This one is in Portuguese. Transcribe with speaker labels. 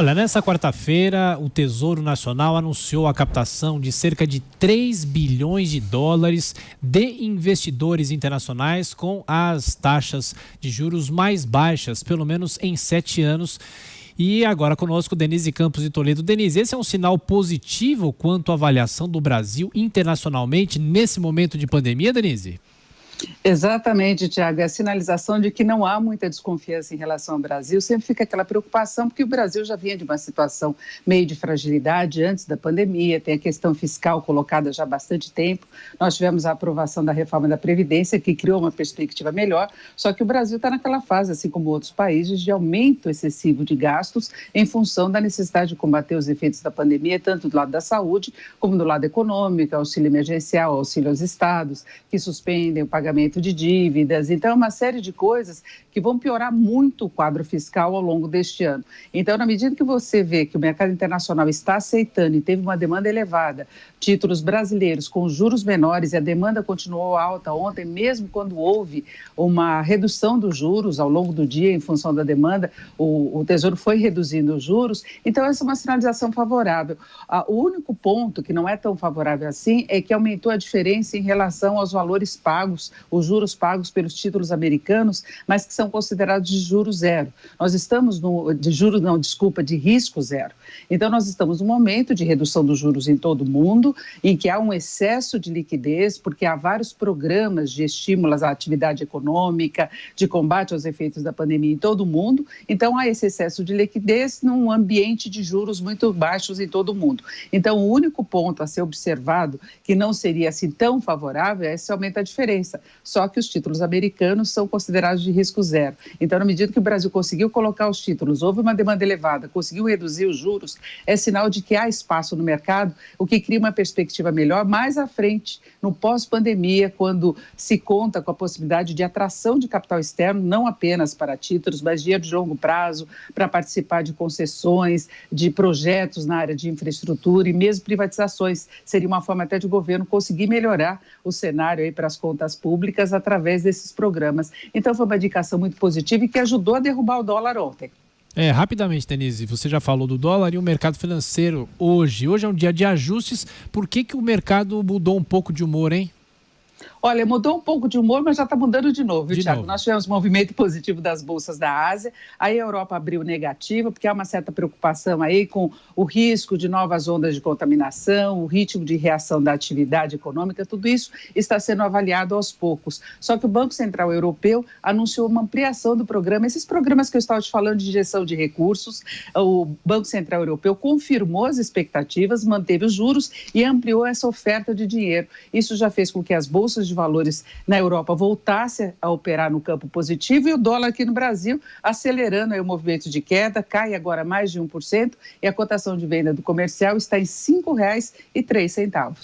Speaker 1: Olha, nessa quarta-feira, o Tesouro Nacional anunciou a captação de cerca de 3 bilhões de dólares de investidores internacionais com as taxas de juros mais baixas, pelo menos em 7 anos. E agora conosco, Denise Campos de Toledo. Denise, esse é um sinal positivo quanto à avaliação do Brasil internacionalmente nesse momento de pandemia, Denise?
Speaker 2: Exatamente, Tiago. É a sinalização de que não há muita desconfiança em relação ao Brasil. Sempre fica aquela preocupação, porque o Brasil já vinha de uma situação meio de fragilidade antes da pandemia, tem a questão fiscal colocada já há bastante tempo. Nós tivemos a aprovação da reforma da Previdência, que criou uma perspectiva melhor, só que o Brasil está naquela fase, assim como outros países, de aumento excessivo de gastos em função da necessidade de combater os efeitos da pandemia, tanto do lado da saúde como do lado econômico, auxílio emergencial, auxílio aos estados, que suspendem o pagamento de dívidas. Então, é uma série de coisas que vão piorar muito o quadro fiscal ao longo deste ano. Então, na medida que você vê que o mercado internacional está aceitando e teve uma demanda elevada, títulos brasileiros com juros menores, e a demanda continuou alta ontem, mesmo quando houve uma redução dos juros ao longo do dia em função da demanda, o Tesouro foi reduzindo os juros. Então, essa é uma sinalização favorável. O único ponto que não é tão favorável assim é que aumentou a diferença em relação aos valores pagos, os juros pagos pelos títulos americanos, mas que são considerados de juros zero. Nós estamos de risco zero. Então, nós estamos num momento de redução dos juros em todo o mundo, em que há um excesso de liquidez, porque há vários programas de estímulos à atividade econômica, de combate aos efeitos da pandemia em todo o mundo. Então, há esse excesso de liquidez num ambiente de juros muito baixos em todo o mundo. Então, o único ponto a ser observado, que não seria assim tão favorável, é esse aumento da diferença. Só que os títulos americanos são considerados de risco zero. Então, na medida que o Brasil conseguiu colocar os títulos, houve uma demanda elevada, conseguiu reduzir os juros, é sinal de que há espaço no mercado, o que cria uma perspectiva melhor mais à frente, no pós-pandemia, quando se conta com a possibilidade de atração de capital externo, não apenas para títulos, mas dinheiro de longo prazo, para participar de concessões, de projetos na área de infraestrutura e mesmo privatizações. Seria uma forma até de o governo conseguir melhorar o cenário aí para as contas públicas através desses programas. Então, foi uma indicação muito positiva e que ajudou a derrubar o dólar ontem.
Speaker 1: Rapidamente, Denise, você já falou do dólar e o mercado financeiro hoje. Hoje é um dia de ajustes. Por que o mercado mudou um pouco de humor, hein?
Speaker 2: Olha, mudou um pouco de humor, mas já está mudando de novo, viu, Tiago? Nós tivemos movimento positivo das bolsas da Ásia, aí a Europa abriu negativa, porque há uma certa preocupação aí com o risco de novas ondas de contaminação, o ritmo de reação da atividade econômica, tudo isso está sendo avaliado aos poucos. Só que o Banco Central Europeu anunciou uma ampliação do programa, esses programas que eu estava te falando de injeção de recursos, o Banco Central Europeu confirmou as expectativas, manteve os juros e ampliou essa oferta de dinheiro. Isso já fez com que as bolsas de valores na Europa voltasse a operar no campo positivo e o dólar aqui no Brasil acelerando aí o movimento de queda, cai agora mais de 1% e a cotação de venda do comercial está em R$ 5,03.